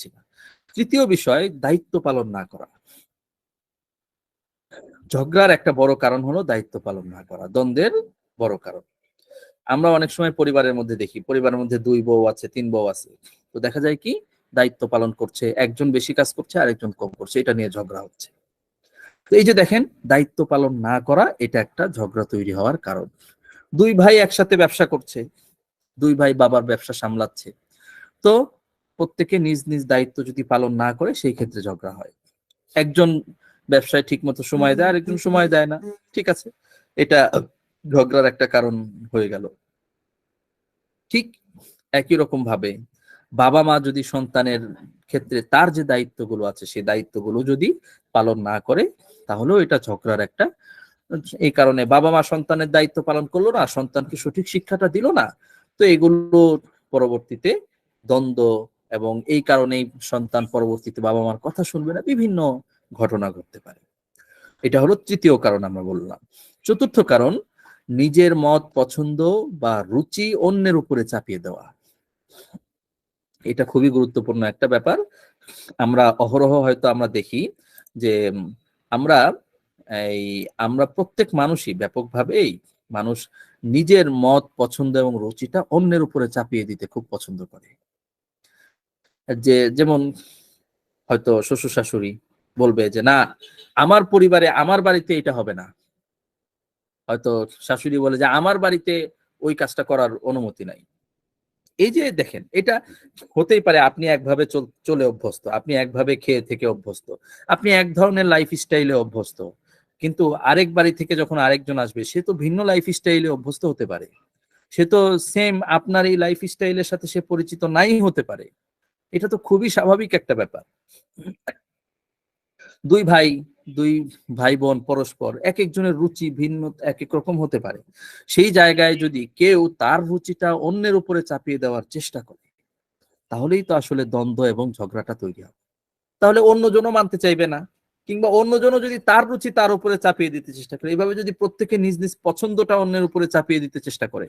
পাচ্ছি না। তৃতীয় বিষয়, দায়িত্ব পালন না করা। ঝগড়ার একটা বড় কারণ হলো দায়িত্ব পালন না করা, দ্বন্দ্বের বড় কারণ। আমরা অনেক সময় পরিবারের মধ্যে দেখি, পরিবারের মধ্যে 2 বউ আছে, 3 বউ আছে। তো দেখা যায় কি, দায়িত্ব পালন করছে, একজন বেশি কাজ করছে আরেকজন কম করছে, এটা নিয়ে ঝগড়া হচ্ছে। তো এই যে দেখেন, দায়িত্ব পালন না করা এটা একটা ঝগড়া তৈরি হওয়ার কারণ। 2 ভাই একসাথে ব্যবসা করছে, 2 ভাই বাবার ব্যবসা সামলাচ্ছে। তো প্রত্যেকে নিজ নিজ দায়িত্ব যদি পালন না করে সেই ক্ষেত্রে ঝগড়া হয়। একজন ব্যবসায় ঠিক মতো সময় দেয়, আরেকজন সময় দেয় না, ঠিক আছে, এটা ঝগড়ার একটা কারণ হয়ে গেল। ঠিক একই রকম ভাবে বাবা মা যদি সন্তানের ক্ষেত্রে তার যে দায়িত্বগুলো আছে সেই দায়িত্বগুলো যদি পালন না করে, তাহলেও এটা ঝগড়ার একটা। এই কারণে বাবা মা সন্তানের দায়িত্ব পালন করলো না, সন্তানকে সঠিক শিক্ষাটা দিল না, তো এগুলো পরবর্তীতে দ্বন্দ্ব, এবং এই কারণেই সন্তান পরবর্তীতে বাবা মার কথা শুনবে না, বিভিন্ন ঘটনা ঘটতে পারে। এটা হলো তৃতীয় কারণ আমরা বললাম। চতুর্থ কারণ, নিজের মত পছন্দ বা রুচি অন্যের উপরে চাপিয়ে দেওয়া। এটা খুবই গুরুত্বপূর্ণ একটা ব্যাপার। আমরা অহরহ হয়তো আমরা দেখি যে আমরা এই আমরা প্রত্যেক মানুষই ব্যাপকভাবেই মানুষ নিজের মত পছন্দ এবং রুচিটা অন্যের উপরে চাপিয়ে দিতে খুব পছন্দ করে। যেমন হয়তো শ্বশুর শাশুড়ি বলবে যে না, আমার পরিবারে আমার বাড়িতে এটা হবে না। হয়তো শাশুড়ি বলে যে আমার বাড়িতে ওই কাজটা করার অনুমতি নাই। এই যে দেখেন, এটা হতেই পারে আপনি একভাবে চলে অভ্যস্ত, আপনি একভাবে খেয়ে থেকে অভ্যস্ত, আপনি এক ধরনের লাইফ স্টাইলে অভ্যস্ত, কিন্তু আরেক বাড়ি থেকে যখন আরেকজন আসবে সে তো ভিন্ন লাইফ স্টাইলে অভ্যস্ত হতে পারে, সে তো সেম আপনার এই লাইফ স্টাইলের সাথে সে পরিচিত নাই হতে পারে। এটা তো খুবই স্বাভাবিক একটা ব্যাপার। দুই ভাই দুই ভাই বোন পরস্পর এক একজনের রুচি ভিন্ন, এক এক রকম হতে পারে। সেই জায়গায় যদি কেউ তার রুচিটা অন্যের উপরে চাপিয়ে দেওয়ার চেষ্টা করে, তাহলেই তো আসলে দ্বন্দ্ব এবং ঝগড়াটা তৈরি হবে। তাহলে অন্যজনও মানতে চাইবে না, কিংবা অন্যজনও যদি তার রুচি তার উপরে চাপিয়ে দিতে চেষ্টা করে, এইভাবে যদি প্রত্যেকে নিজ নিজ পছন্দটা অন্যের উপরে চাপিয়ে দিতে চেষ্টা করে,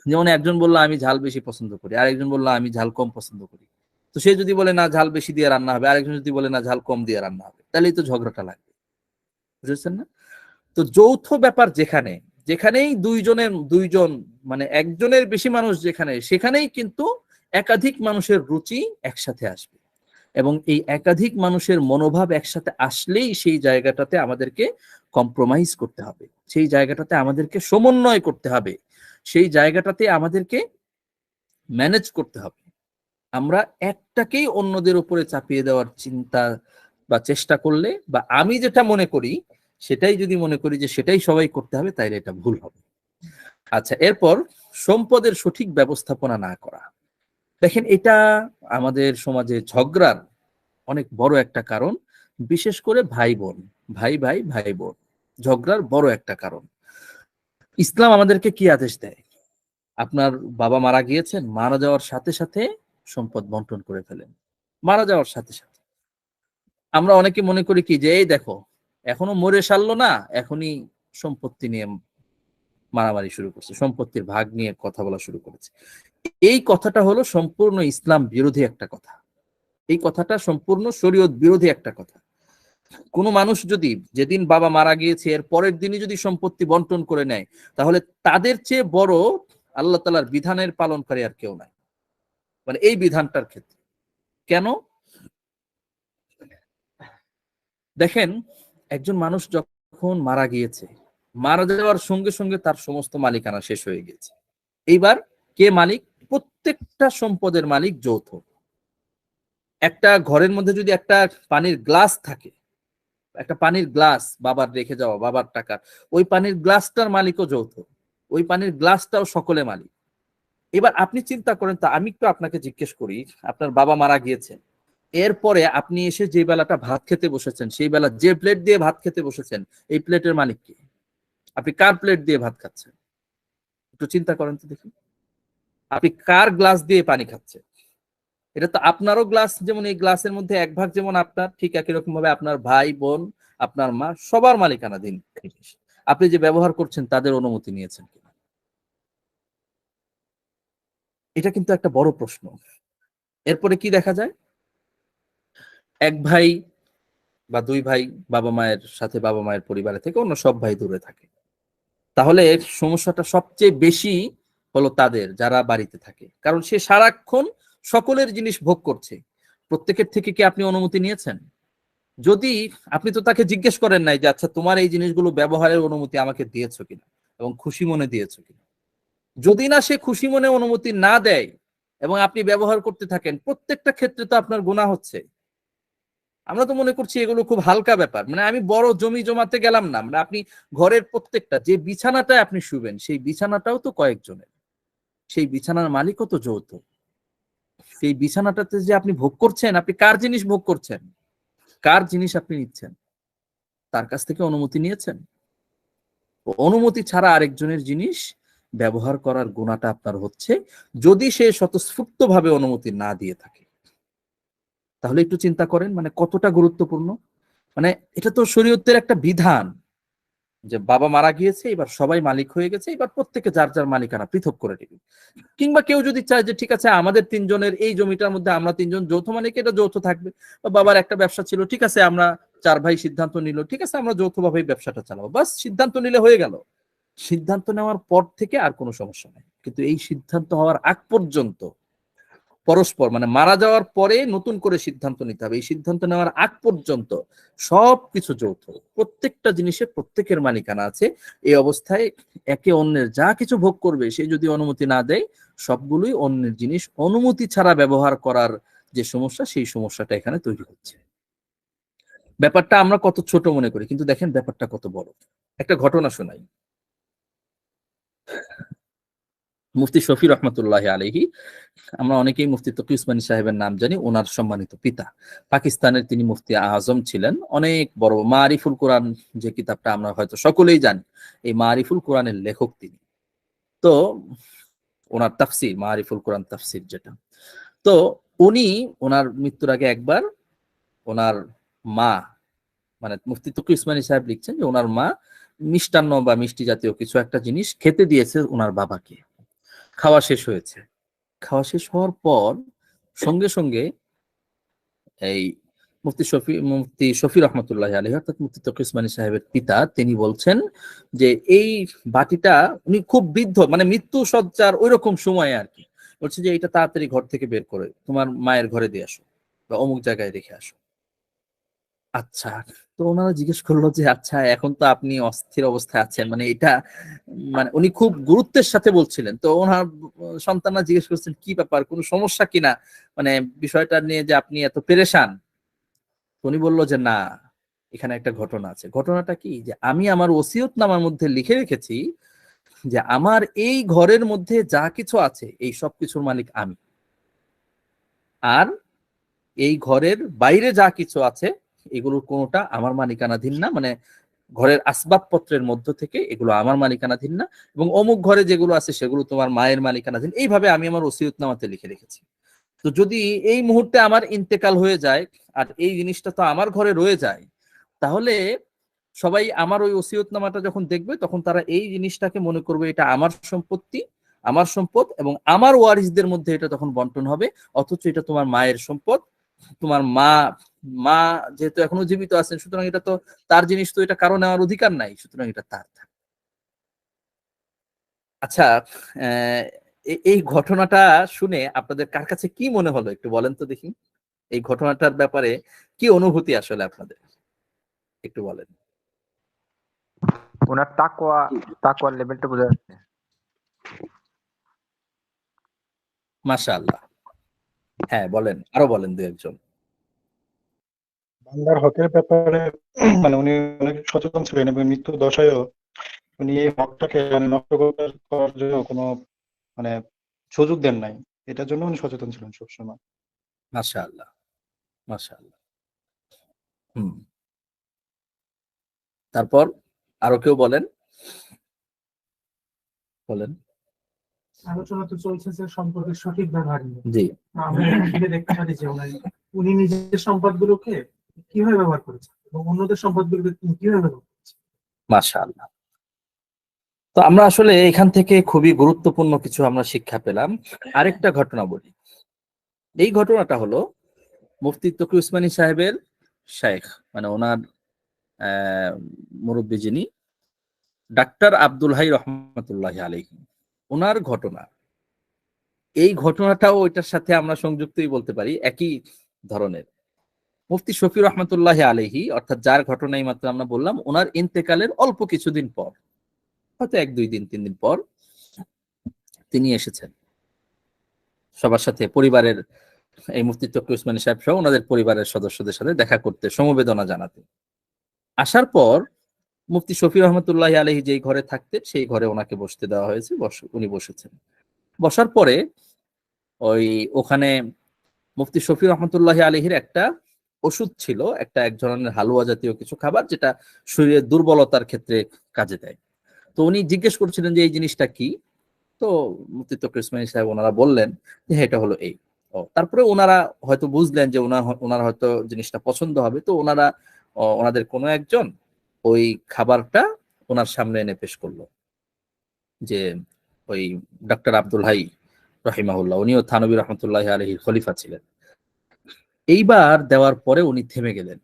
যেমন একজন বললো আমি ঝাল বেশি পছন্দ করি, আরেকজন বললো আমি ঝাল কম পছন্দ করি, তো সে যদি বলে না ঝাল বেশি দিয়ে রান্না হবে, আরেকজন যদি বলে না ঝাল কম দিয়ে রান্না হবে, তাহলেই তো ঝগড়াটা লাগবে। বুঝেছেন না? তো যৌথ ব্যাপার যেখানে, যেখানেই দুইজন মানে একজনের বেশি মানুষ যেখানে, সেখানেই কিন্তু একাধিক মানুষের রুচি একসাথে আসবে, এবং এই একাধিক মানুষের মনোভাব একসাথে আসলেই সেই জায়গাটাতে আমাদেরকে কম্প্রোমাইজ করতে হবে, সেই জায়গাটাতে আমাদেরকে সমন্বয় করতে হবে, সেই জায়গাটাতে আমাদেরকে ম্যানেজ করতে হবে। আমরা একটাকেই অন্যদের উপরে চাপিয়ে দেওয়ার চিন্তা বা চেষ্টা করলে, বা আমি যেটা মনে করি সেটাই যদি মনে করি যে সেটাই সবাই করতে হবে, তাইলে এটা ভুল হবে। আচ্ছা, এরপর সম্পদের সঠিক ব্যবস্থাপনা না করা। দেখেন, এটা আমাদের সমাজে ঝগড়ার অনেক বড় একটা কারণ, বিশেষ করে ভাই বোন, ভাই ভাই ভাই বোন, ঝগড়ার বড় একটা কারণ। ইসলাম আমাদেরকে কি আদেশ দেয়? আপনার বাবা মারা গিয়েছেন, মারা যাওয়ার সাথে সাথে সম্পদ বন্টন করে ফেলেন, মারা যাওয়ার সাথে সাথে। আমরা অনেকে মনে করি কি যে এই দেখো, এখনো মরে সারলো না, এখনই সম্পত্তি নিয়ে মারামারি শুরু করছে, সম্পত্তির ভাগ নিয়ে কথা বলা শুরু করেছে। এই কথাটা হলো সম্পূর্ণ ইসলাম বিরোধী একটা কথা, এই কথাটা সম্পূর্ণ শরীয়ত বিরোধী একটা কথা। কোন মানুষ যদি যেদিন বাবা মারা গিয়েছে এর পরের দিনই যদি সম্পত্তি বন্টন করে নেয়, তাহলে তাদের চেয়ে বড় আল্লাহ তাআলার বিধানের পালনকারী আর কেউ নাই, মানে এই বিধানটার ক্ষেত্রে। কেন? দেখেন, একজন মানুষ যখন মারা গিয়েছে, মারা যাওয়ার সঙ্গে সঙ্গে তার সমস্ত মালিকানা শেষ হয়ে গেছে। এইবার কে মালিক? প্রত্যেকটা সম্পদের মালিক যৌথ। একটা ঘরের মধ্যে যদি একটা পানির গ্লাস থাকে, একটা পানির গ্লাস বাবার রেখে যাওয়া, বাবার টাকা, ওই পানির গ্লাসটার মালিকও যৌথ, ওই পানির গ্লাসটাও সকলে মালিক। এবার আপনি চিন্তা করেন, তা আমি একটু আপনাকে জিজ্ঞেস করি, আপনার বাবা মারা গিয়েছেন, এরপরে আপনি এসে যে বেলাটা ভাত খেতে বসেছেন, সেই বেলা যে প্লেট দিয়ে ভাত খেতে বসেছেন, এই প্লেটের মালিক কি? আপনি কার প্লেট দিয়ে ভাত খাচ্ছেন? একটু চিন্তা করেন তো দেখি। আপনি কার গ্লাস দিয়ে পানি খাচ্ছেন? এটা তো আপনারও গ্লাস, যেমন এই গ্লাসের মধ্যে এক ভাগ যেমন আপনার, ঠিক একই রকম ভাবে আপনার ভাই বোন, আপনার মা, সবার মালিকানা দিন। আপনি যে ব্যবহার করছেন তাদের অনুমতি নিয়েছেন কিনা, এটা কিন্তু একটা বড় প্রশ্ন। এরপরে কি দেখা যায়? এক ভাই বা দুই ভাই বাবা মায়ের সাথে, বাবা মায়ের পরিবারে থেকে অন্য সব ভাই দূরে থাকে, তাহলে সমস্যাটা সবচেয়ে বেশি হলো তাদের যারা বাড়িতে থাকে, কারণ সে সারাক্ষণ সকলের জিনিস ভোগ করছে। প্রত্যেকের থেকে কি আপনি অনুমতি নিয়েছেন? যদি আপনি তো তাকে জিজ্ঞেস করেন নাই যে আচ্ছা তোমার এই জিনিসগুলো ব্যবহারের অনুমতি আমাকে দিয়েছো কিনা এবং খুশি মনে দিয়েছো কিনা। যদি না সে খুশি মনে অনুমতি না দেয় এবং আপনি ব্যবহার করতে থাকেন, প্রত্যেকটা ক্ষেত্রে তো আপনার গুনাহ হচ্ছে। আমরা তো মনে করছি এগুলো খুব হালকা ব্যাপার, মানে আমি বড় জমি জমাতে গেলাম না, মানে আপনি ঘরের প্রত্যেকটা যে বিছানাটায় আপনি শুবেন সেই বিছানাটাও তো কয়েকজনের, সেই বিছানার মালিকও তো যৌথ। সেই বিছানাটাতে যে আপনি ভোগ করছেন, আপনি কার জিনিস ভোগ করছেন, কার জিনিস আপনি নিচ্ছেন, তার কাছ থেকে অনুমতি নিয়েছেন? অনুমতি ছাড়া আরেকজনের জিনিস ব্যবহার করার গুণাটা আপনার হচ্ছে, যদি সে স্বতঃস্ফূর্ত ভাবে অনুমতি না দিয়ে থাকে। তাহলে একটু চিন্তা করেন মানে কতটা গুরুত্বপূর্ণ। মানে এটা তো শরীয়তের একটা বিধান যে বাবা মারা গিয়েছে, এবার সবাই মালিক হয়ে গেছে, এবার প্রত্যেকে যার যার মালিকানা পৃথক করে দিবে। কিংবা কেউ যদি চায় যে ঠিক আছে আমাদের তিনজনের এই জমিটার মধ্যে আমরা তিনজন যৌথ মালিক, এটা যৌথ থাকবে। বা বাবার একটা ব্যবসা ছিল, ঠিক আছে আমরা চার ভাই সিদ্ধান্ত নিল, ঠিক আছে আমরা যৌথভাবে ব্যবসাটা চালাবো, বাস সিদ্ধান্ত নিলে হয়ে গেল। সিদ্ধান্ত নেওয়ার পর থেকে আর কোনো সমস্যা নেই, কিন্তু এই সিদ্ধান্ত হওয়ার আগ পর্যন্ত পরস্পর মানে মারা যাওয়ার পরে নতুন করে সিদ্ধান্ত নিতে হবে। এই সিদ্ধান্ত নেওয়ার আগ পর্যন্ত সবকিছু যৌথ, প্রত্যেকটা জিনিসে প্রত্যেকের মালিকানা আছে। এই অবস্থায় একে অন্যের যা কিছু ভোগ করবে সে যদি অনুমতি না দেয়, সবগুলোই অন্যের জিনিস অনুমতি ছাড়া ব্যবহার করার যে সমস্যা, সেই সমস্যাটা এখানে তৈরি হচ্ছে। ব্যাপারটা আমরা কত ছোট মনে করি, কিন্তু দেখেন ব্যাপারটা কত বড়। একটা ঘটনা শোনাই। মুফতি শফি রহমতুল্লাহ আলহি, আমরা অনেকেই মুফতি তকি উসমানী সাহেবের নাম জানি, ওনার সম্মানিত পিতা। পাকিস্তানের তিনি মুফতি আজম ছিলেন, অনেক বড়। মারিফুল কোরআন যে কিতাবটা আমরা হয়তো সকলেই জানি, এই মারিফুল কোরআনের লেখক তিনি। তো ওনার তাফসির মারিফুল কোরআন তাফসির যেটা, তো উনি ওনার মৃত্যুর আগে একবার ওনার মা, মানে মুফতি তকি উসমানী সাহেব লিখছেন যে ওনার মা মিষ্টান্ন বা মিষ্টি জাতীয় কিছু একটা জিনিস খেতে দিয়েছে ওনার বাবাকে। খাওয়া শেষ হয়েছে, খাওয়া শেষ হওয়ার পর সঙ্গে সঙ্গে এই মুফতি শফি রহমতুল্লাহ আলহী অর্থাৎ মুফতি তকি উসমানী সাহেবের পিতা, তিনি বলছেন যে এই বাটিটা, উনি খুব বৃদ্ধ মানে মৃত্যু সজ্জার ওই রকম সময় আর কি, বলছে যে এটা তাড়াতাড়ি ঘর থেকে বের করে তোমার মায়ের ঘরে দিয়ে আসো বা অমুক জায়গায় রেখে আসো। আচ্ছা, তো ওনারা জিজ্ঞেস করলো যে আচ্ছা এখন তো আপনি অস্থির অবস্থায় আছেন, মানে এটা মানে উনি খুব গুরুত্বের সাথে বলছিলেন, তো ওনার সন্তানরা জিজ্ঞেস করছেন কি ব্যাপার, কোনো সমস্যা কিনা, মানে বিষয়টা নিয়ে যে আপনি এত পেরেশান। উনি বলল যে না, এখানে একটা ঘটনা আছে। ঘটনাটা কি, যে আমি আমার ওসিয়তনামার মধ্যে লিখে রেখেছি যে আমার এই ঘরের মধ্যে যা কিছু আছে এই সব কিছুর মালিক আমি, আর এই ঘরের বাইরে যা কিছু আছে এগুলোর কোনোটা আমার মালিকানাধীন না, মানে ঘরের আসবাবপত্রের মধ্য থেকে এগুলো আমার মালিকানাধীন না, এবং অমুক ঘরে যেগুলো আছে সেগুলো তোমার মায়ের মালিকানাধীন। এইভাবে আমি আমার ওসিয়তনামাতে লিখে রেখেছি। তো যদি এই মুহূর্তে আমার ইন্তেকাল হয়ে যায় আর এই জিনিসটা তো আমার ঘরে রয়ে যায়, তাহলে সবাই আমার ওই ওসিয়তনামাটা যখন দেখবে তখন তারা এই জিনিসটাকে মনে করবে এটা আমার সম্পত্তি, আমার সম্পদ, এবং আমার ওয়ারিসদের মধ্যে এটা তখন বন্টন হবে। অথচ এটা তোমার মায়ের সম্পদ, তোমার মা মা যেহেতু এখনো জীবিত আছেন, সুতরাং এটা তো তার জিনিস, তো এটা কারো নেওয়ার অধিকার নাই, সুতরাং এটা তার। আচ্ছা, আহ, এই ঘটনাটা শুনে আপনাদের কার কাছে কি মনে হলো একটু বলেন তো দেখি। এই ঘটনাটার ব্যাপারে কি অনুভূতি আসলে আপনাদের, একটু বলেন। ওনার তাকওয়ার লেভেলটা বোঝা যাচ্ছে। মাশাআল্লাহ। হ্যাঁ বলেন, আরো বলেন দু একজন। বান্দার হকের ব্যাপারে মানে উনি অনেক সচেতন ছিলেন এবং মৃত্যু দশায়ও উনি এই হকটাকে মানে নষ্ট করার জন্য কোনো মানে সুযোগ দেন নাই। এটার জন্য উনি সচেতন ছিলেন সবসময়। মাশাআল্লাহ, মাশাআল্লাহ। হুম, তারপর আরো কেউ বলেন, বলেন। আলোচনা তো চলছে যে সম্পদের সঠিক ব্যবহার নিয়ে। জি, আমরা এখানে দেখতে পারি যে উনি নিজের সম্পদগুলোকে কিভাবে ব্যবহার করেছেন এবং অন্যদের সম্পদগুলোকে তিনি কিভাবে ব্যবহার করেছেন। মাশাআল্লাহ। তো আমরা আসলে এখান থেকে খুবই গুরুত্বপূর্ণ কিছু আমরা শিক্ষা পেলাম। আরেকটা ঘটনা বলি। এই ঘটনাটা হলো মুফতি তকি উসমানী সাহেবের শাইখ, মানে ওনার মুরব্বী যিনি ডাক্তার আব্দুল হাই রহমতুল্লাহ আলাইহি, ওনার ঘটনা। এই ঘটনাটাও ওইটার সাথে আমরা সংযুক্তই বলতে পারি, একই ধরনের। মুফতি শফি রহমতুল্লাহ আলাইহি, অর্থাৎ যার ঘটনাই মাত্র আমরা বললাম, ওনার ইন্তেকালের অল্প কিছুদিন পর, হয়তো 1-2 দিন 3 দিন পর তিনি এসেছেন সবার সাথে, পরিবারের, এই মুফতি তকি উসমানী সাহেব সহ ওনাদের পরিবারের সদস্যদের সাথে দেখা করতে, সমবেদনা জানাতে। আসার পর মুফতি শফি রহমতুল্লাহ আলাইহি যেই ঘরে থাকতেন সেই ঘরে ওনাকে বসতে দেওয়া হয়েছে, উনি বসেছেন। বসার পরে ওখানে মুফতি শফি রহমতুল্লাহ আলাইহির একটা ওষুধ ছিল, এক ধরনের হালুয়া জাতীয় কিছু খাবার, যেটা শরীরের দুর্বলতার ক্ষেত্রে কাজে দেয়। তো উনি জিজ্ঞেস করছিলেন যে এই জিনিসটা কি। তো মুফতি তকি উসমানী সাহেব ওনারা বললেন যে হ্যাঁ, এটা হলো এই। তারপরে ওনারা হয়তো বুঝলেন যে ওনার হয়তো জিনিসটা পছন্দ হবে, তো ওনাদের কোনো একজন ওই খাবারটা ওনার সামনে এনে পেশ করলো, যে ওই ডাক্তার আব্দুল হাই রহিমাহুল্লাহ, উনিও থানবী রহমতুল্লাহ আলাইহির খলিফা ছিলেন। এইবার দেওয়ার পরে উনি থেমে গেলেন।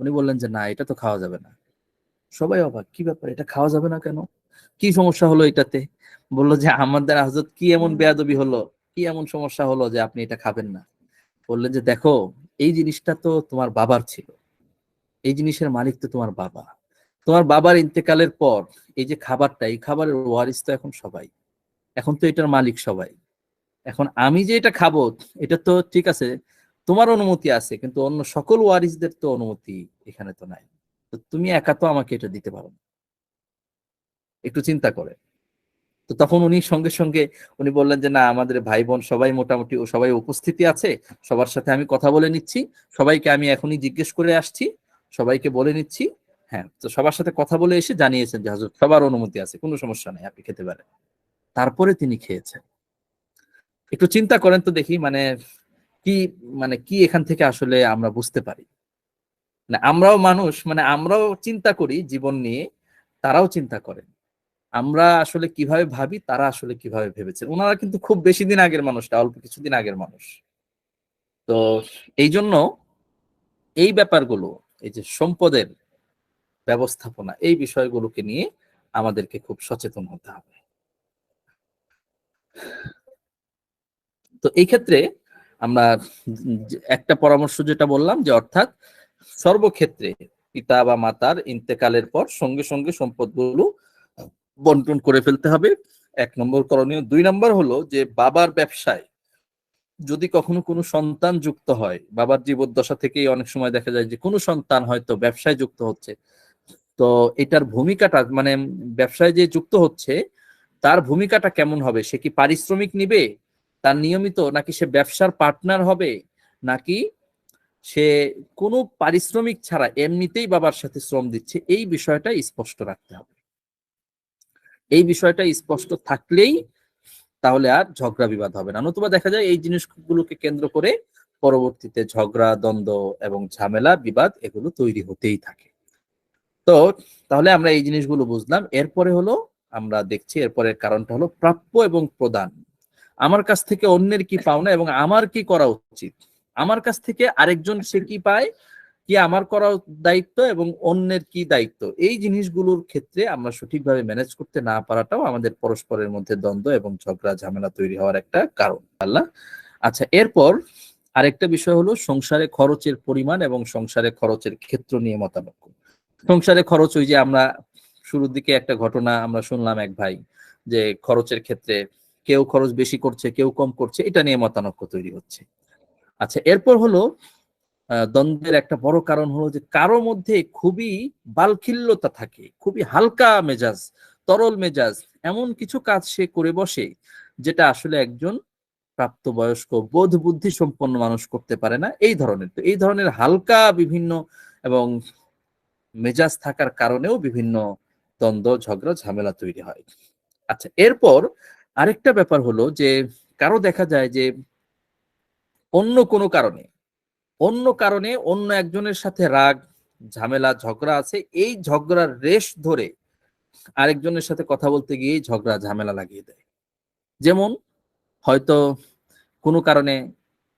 উনি বললেন যে না, এটা তো খাওয়া যাবে না। সবাই অবাক, কি ব্যাপার, এটা খাওয়া যাবে না কেন, কি সমস্যা হলো এটাতে? বললো যে আমাদের হযরত কি এমন বেয়াদবি হলো, কি এমন সমস্যা হলো যে আপনি এটা খাবেন না? বললেন যে দেখো, এই জিনিসটা তো তোমার বাবার ছিল, এই জিনিসের মালিক তো তোমার বাবা। তোমার বাবার ইন্তেকালের পর এই যে খাবারটা, এই খাবারের ওয়ারিস তো এখন সবাই, এখন তো এটার মালিক সবাই। এখন আমি যে এটা খাবো, এটা তো ঠিক আছে, তোমার অনুমতি আছে, কিন্তু অন্য সকল ওয়ারিসদের তো অনুমতি এখানে তো নাই। তো তুমি একা তো আমাকে এটা দিতে পারো না। একটু চিন্তা করে। তো তখন উনি সঙ্গে সঙ্গে উনি বললেন যে না, আমাদের ভাই বোন সবাই মোটামুটি সবাই উপস্থিতি আছে, সবার সাথে আমি কথা বলে নিচ্ছি, সবাইকে আমি এখনই জিজ্ঞেস করে আসছি, সবাইকে বলে নিচ্ছি। হ্যাঁ, তো সবার সাথে কথা বলে এসে জানিয়েছেন যে হযরত সবার অনুমতি আছে, কোনো সমস্যা নেই, আপনি খেতে পারেন। তারপরে তিনি খেয়েছেন। একটু চিন্তা করেন তো দেখি, কি কি এখান থেকে আসলে আমরা বুঝতে পারি। আমরাও মানুষ, আমরাও চিন্তা করি জীবন নিয়ে, তারাও চিন্তা করেন। আমরা আসলে কিভাবে ভাবি, তারা আসলে কিভাবে ভেবেছেন। ওনারা কিন্তু খুব বেশি দিন আগের মানুষ না, অল্প কিছুদিন আগের মানুষ। তো এই জন্য এই ব্যাপারগুলো, এই যে সম্পদের ব্যবস্থাপনা, এই বিষয়গুলোকে নিয়ে আমাদেরকে খুব সচেতন হতে হবে। তো এই ক্ষেত্রে আমরা একটা পরামর্শ যেটা বললাম, যে অর্থাৎ সর্বক্ষেত্রে পিতা বা মাতার ইন্তেকালের পর সঙ্গে সঙ্গে সম্পদগুলো বন্টন করে ফেলতে হবে, 1 নম্বর করণীয়। 2 নম্বর হলো যে বাবার ব্যবসায় যদি কখনো কোনো সন্তান যুক্ত হয়, বাবার জীবদ্দশা থেকেই অনেক সময় দেখা যায় যে কোনো সন্তান হয়তো ব্যবসায় যুক্ত হচ্ছে, তো এটার ভূমিকাটা, ব্যবসায় যে যুক্ত হচ্ছে তার ভূমিকাটা কেমন হবে? সে কি পারিশ্রমিক নিবে তার নিয়মিত, নাকি সে ব্যবসার পার্টনার হবে, নাকি সে কোনো পারিশ্রমিক ছাড়া এমনিতেই বাবার সাথে শ্রম দিচ্ছে? এই বিষয়টা স্পষ্ট রাখতে হবে। এই বিষয়টা স্পষ্ট থাকলেই তাহলে আর ঝগড়া বিবাদ হবে না। নতুবা দেখা যায় এই জিনিসগুলোকে কেন্দ্র করে পরবর্তীতে ঝগড়া, দ্বন্দ্ব এবং ঝামেলা, বিবাদ এগুলো তৈরি হতেই থাকে। তো তাহলে আমরা এই জিনিসগুলো বুঝলাম। এরপরে হলো আমরা দেখছি, এরপরের কারণটা হলো প্রাপ্য এবং প্রদান। আমার কাছ থেকে অন্যের কি পাওনা এবং আমার কি করা উচিত, আমার কাছ থেকে আরেকজন সে কি পায়, কি আমার করা দায়িত্ব এবং অন্যের কি দায়িত্ব, এই জিনিসগুলোর ক্ষেত্রে আমরা সঠিকভাবে ম্যানেজ করতে না পারাটাও আমাদের পরস্পরের মধ্যে দ্বন্দ্ব এবং ঝগড়া ঝামেলা তৈরি হওয়ার একটা কারণ। আল্লাহ। আচ্ছা, এরপর আরেকটা বিষয় হলো সংসারে খরচের পরিমাণ এবং সংসারে খরচের ক্ষেত্র নিয়ে মতানৈক্য। সংসারে খরচ, ওই যে আমরা শুরুর দিকে একটা ঘটনা আমরা শুনলাম, এক ভাই যে খরচের ক্ষেত্রে কেউ খরচ বেশি করছে, কেউ কম করছে, এটা নিয়ে মতানৈক্য তৈরি হচ্ছে। আচ্ছা, এরপর হলো দ্বন্দ্বের একটা বড় কারণ হলো যে কারো মধ্যে খুবই বালখিল্যতা থাকে, খুবই হালকা মেজাজ, তরল মেজাজ, এমন কিছু কাজ সে করে বসে যেটা আসলে একজন প্রাপ্তবয়স্ক বোধ বুদ্ধি সম্পন্ন মানুষ করতে পারে না। এই ধরনের হালকা বিভিন্ন এবং মেজাজ থাকার কারণেও বিভিন্ন দ্বন্দ্ব, ঝগড়া, ঝামেলা তৈরি হয়। আচ্ছা, এরপর আরেকটা ব্যাপার হলো যে কারো দেখা যায় যে অন্য কোনো কারণে অন্য একজনের সাথে রাগ, ঝামেলা, ঝগড়া আছে, এই ঝগড়ার রেশ ধরে আরেকজনের সাথে কথা বলতে গিয়ে ঝগড়া ঝামেলা লাগিয়ে দেয়। যেমন হয়তো কোনো কারণে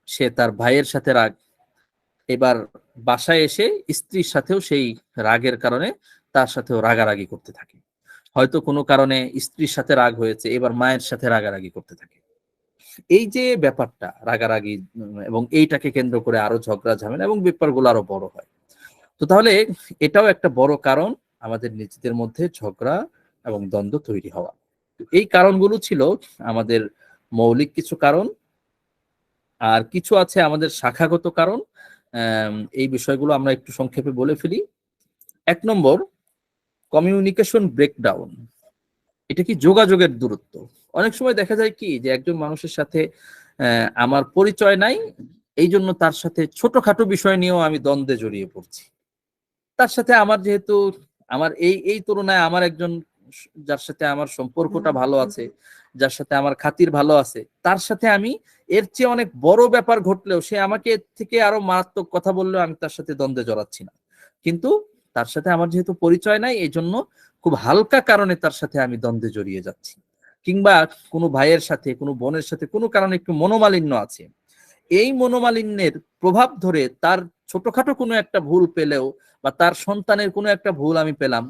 সে তার ভাইয়ের সাথে রাগ, এবার বাসায় এসে স্ত্রীর সাথেও সেই রাগের কারণে তার সাথেও রাগারাগি করতে থাকে। হয়তো কোনো কারণে স্ত্রীর সাথে রাগ হয়েছে, এবার মায়ের সাথে রাগারাগি করতে থাকে। এই যে ব্যাপারটা রাগারাগি এবং এইটাকে কেন্দ্র করে আরো ঝগড়া ঝামেলা এবং ব্যাপারগুলো আরো বড় হয়। তো তাহলে এটাও একটা বড় কারণ আমাদের নিজেদের মধ্যে ঝগড়া এবং দ্বন্দ্ব তৈরি হওয়া। এই কারণগুলো ছিল আমাদের মৌলিক কিছু কারণ, আর কিছু আছে আমাদের শাখাগত কারণ। এই বিষয়গুলো আমরা একটু সংক্ষেপে বলে ফেলি। 1 নম্বর, কমিউনিকেশন ব্রেকডাউন। এটা কি যোগাযোগের দূরত্ব। অনেক সময় দেখা যায় কি যে একজন মানুষের সাথে আমার পরিচয় নাই, এই জন্য তার সাথে ছোটখাটো বিষয় নিয়েও আমি দ্বন্দ্বে জড়িয়ে পড়ছি। তার সাথে আমার যেহেতু আমার এই তুলনায় আমার একজন যার সাথে আমার সম্পর্কটা ভালো আছে, যার সাথে আমার খাতির ভালো আছে, তার সাথে আমি এর চেয়ে অনেক বড় ব্যাপার ঘটলেও সে আমাকে এর থেকে আরো মারাত্মক কথা বললেও আমি তার সাথে দ্বন্দ্বে জড়াচ্ছি না। কিন্তু তার সাথে আমার যেহেতু পরিচয় নাই, এই জন্য খুব হালকা কারণে তার সাথে আমি দ্বন্দ্বে জড়িয়ে যাচ্ছি। কিংবা কোনো ভাইয়ের সাথে, কোনো বোনের সাথে কোনো কারণে একটু মনোমালিন্য আছে, এই মনোমালিন্যের প্রভাব ধরে তার ছোটখাটো কোনো একটা ভুল পেলেও বা তার সন্তানের কোনো একটা ভুল আমি পেলাম,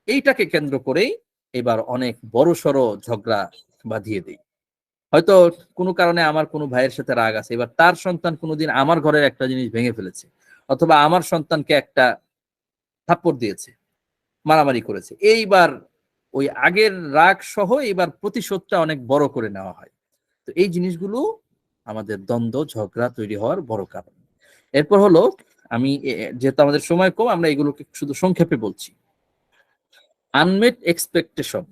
এইটাকে কেন্দ্র করেই এবার অনেক বড়সড় ঝগড়া বাঁধিয়ে দিই। হয়তো কোনো কারণে আমার কোনো ভাইয়ের সাথে রাগ আছে, এবার তার সন্তান কোনোদিন আমার ঘরের একটা জিনিস ভেঙে ফেলেছে, অথবা আমার সন্তানকে একটা থাপ্পড় দিয়েছে, মারামারি করেছে, এইবার ওই আগের রাগ সহ এবার প্রতিশোধটা অনেক বড় করে নেওয়া হয়। তো এই জিনিসগুলো আমাদের দ্বন্দ্ব ঝগড়া তৈরি হওয়ার বড় কারণ। এরপর হলো, আমি যেহেতু আমাদের সময় কম, আমরা এগুলোকে শুধু সংক্ষেপে বলছি। আনমেট এক্সপেকটেশন,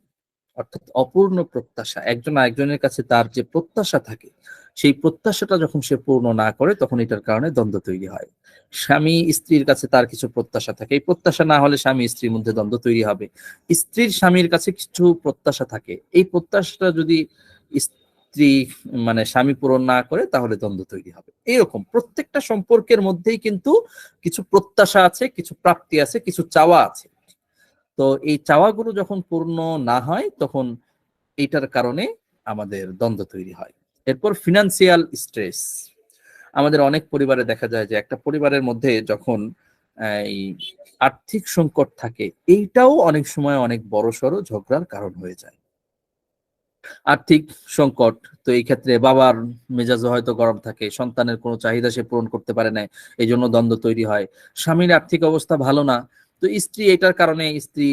অর্থাৎ অপূর্ণ প্রত্যাশা। একজন আরেকজনের কাছে তার যে প্রত্যাশা থাকে, সেই প্রত্যাশাটা যখন সে পূর্ণ না করে, তখন এটার কারণে দ্বন্দ্ব তৈরি হয়। স্বামী স্ত্রীর কাছে তার কিছু প্রত্যাশা থাকে, এই প্রত্যাশা না হলে স্বামী স্ত্রীর মধ্যে দ্বন্দ্ব তৈরি হবে। স্ত্রীর স্বামীর কাছে কিছু প্রত্যাশা থাকে, এই প্রত্যাশাটা যদি স্ত্রী মানে স্বামী পূরণ না করে, তাহলে দ্বন্দ্ব তৈরি হবে। এরকম প্রত্যেকটা সম্পর্কের মধ্যেই কিন্তু কিছু প্রত্যাশা আছে, কিছু প্রাপ্তি আছে, কিছু চাওয়া আছে। তো এই চাওয়াগুলো যখন পূর্ণ না হয়, তখন এইটার কারণে আমাদের দ্বন্দ্ব তৈরি হয়। এরপর ফিনান্সিয়াল স্ট্রেস। আমাদের অনেক পরিবারে দেখা যায় যে একটা পরিবারের মধ্যে যখন এই আর্থিক সংকট থাকে, এইটাও অনেক সময় অনেক বড়সড় ঝগড়ার কারণ হয়ে যায়। আর্থিক সংকট, তো এই ক্ষেত্রে বাবার মেজাজও হয়তো গরম থাকে, সন্তানের কোনো চাহিদা সে পূরণ করতে পারে না, এই জন্য দ্বন্দ্ব তৈরি হয়। স্বামীর আর্থিক অবস্থা ভালো না, তো স্ত্রী এটার কারণে স্ত্রী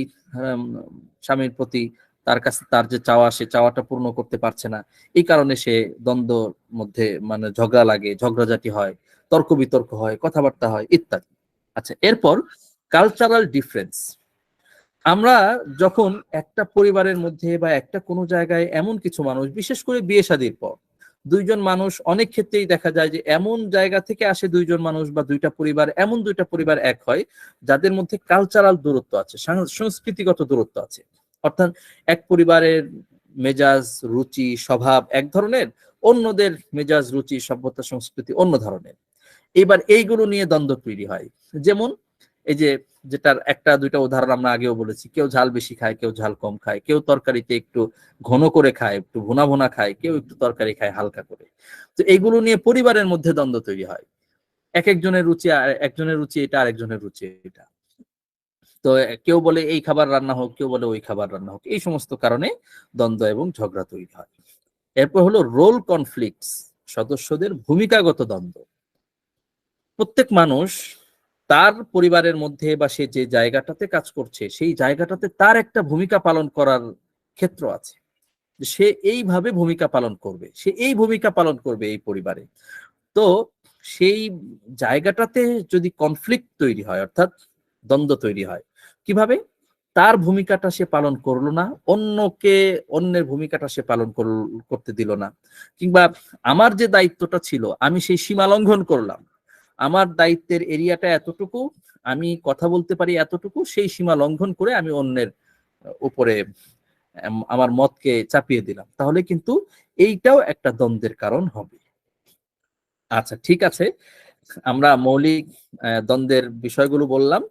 স্বামীর প্রতি তার কাছে তার যে চাওয়া, সে চাওয়াটা পূর্ণ করতে পারছে না, এই কারণে সে দ্বন্দ্বর মধ্যে মানে ঝগড়া লাগে, ঝগড়াঝাটি হয়, তর্ক বিতর্ক হয়, কথাবার্তা হয় ইত্যাদি। আচ্ছা, এরপর কালচারাল ডিফারেন্স। আমরা যখন একটা পরিবারের মধ্যে বা একটা কোনো জায়গায় এমন কিছু মানুষ, বিশেষ করে বিয়ে শাদীর পর দুইজন মানুষ, অনেক ক্ষেত্রেই দেখা যায় যে এমন জায়গা থেকে আসে দুইজন মানুষ বা দুইটা পরিবার, এমন দুইটা পরিবার এক হয় যাদের মধ্যে কালচারাল দূরত্ব আছে, সংস্কৃতিগত দূরত্ব আছে। অর্থাৎ এক পরিবারের মেজাজ রুচি স্বভাব এক ধরনের, অন্যদের মেজাজ রুচি সভ্যতা সংস্কৃতি অন্য ধরনের। এবার এইগুলো নিয়ে দ্বন্দ্ব তৈরি হয়। যেমন এই যে যেটার একটা দুইটা উদাহরণ আমরা আগেও বলেছি, কেউ ঝাল বেশি খায়, কেউ ঝাল কম খায়, কেউ তরকারিতে একটু ঘন করে খায়, একটু ভুনা ভুনা খায়, কেউ একটু তরকারি খায় হালকা করে। তো এইগুলো নিয়ে পরিবারের মধ্যে দ্বন্দ্ব তৈরি হয়। এক একজনের রুচি একজনের রুচি এটা, আরেকজনের রুচি এটা। তো কেউ বলে এই খাবার রান্না হোক, কেউ বলে ওই খাবার রান্না হোক, এই সমস্ত কারণে দ্বন্দ্ব এবং ঝগড়া তৈরি হয়। এরপর হলো রোল কনফ্লিক্টস, সদস্যদের ভূমিকাগত দ্বন্দ্ব। প্রত্যেক মানুষ তার পরিবারের মধ্যে বা সে যে জায়গাটাতে কাজ করছে, সেই জায়গাটাতে তার একটা ভূমিকা পালন করার ক্ষেত্র আছে। সে এইভাবে ভূমিকা পালন করবে, সে এই ভূমিকা পালন করবে এই পরিবারে। তো সেই জায়গাটাতে যদি কনফ্লিক্ট তৈরি হয়, অর্থাৎ দ্বন্দ্ব তৈরি হয়, কিভাবে? তার ভূমিকাটা সে পালন করলো না, অন্যের ভূমিকাটা সে পালন করতে দিল না, কিংবা আমার যে দায়িত্বটা ছিল আমি সেই সীমা লঙ্ঘন করলাম, আমার দায়িত্বের এরিয়াটা এতটুকু, আমি কথা বলতে পারি এতটুকু, সেই সীমা লঙ্ঘন করে আমি অন্যের উপরে আমার মতকে চাপিয়ে দিলাম, তাহলে কিন্তু এইটাও একটা দ্বন্দ্বের কারণ হবে। আচ্ছা, ঠিক আছে, আমরা মৌলিক দ্বন্দ্বের বিষয়গুলো বললাম।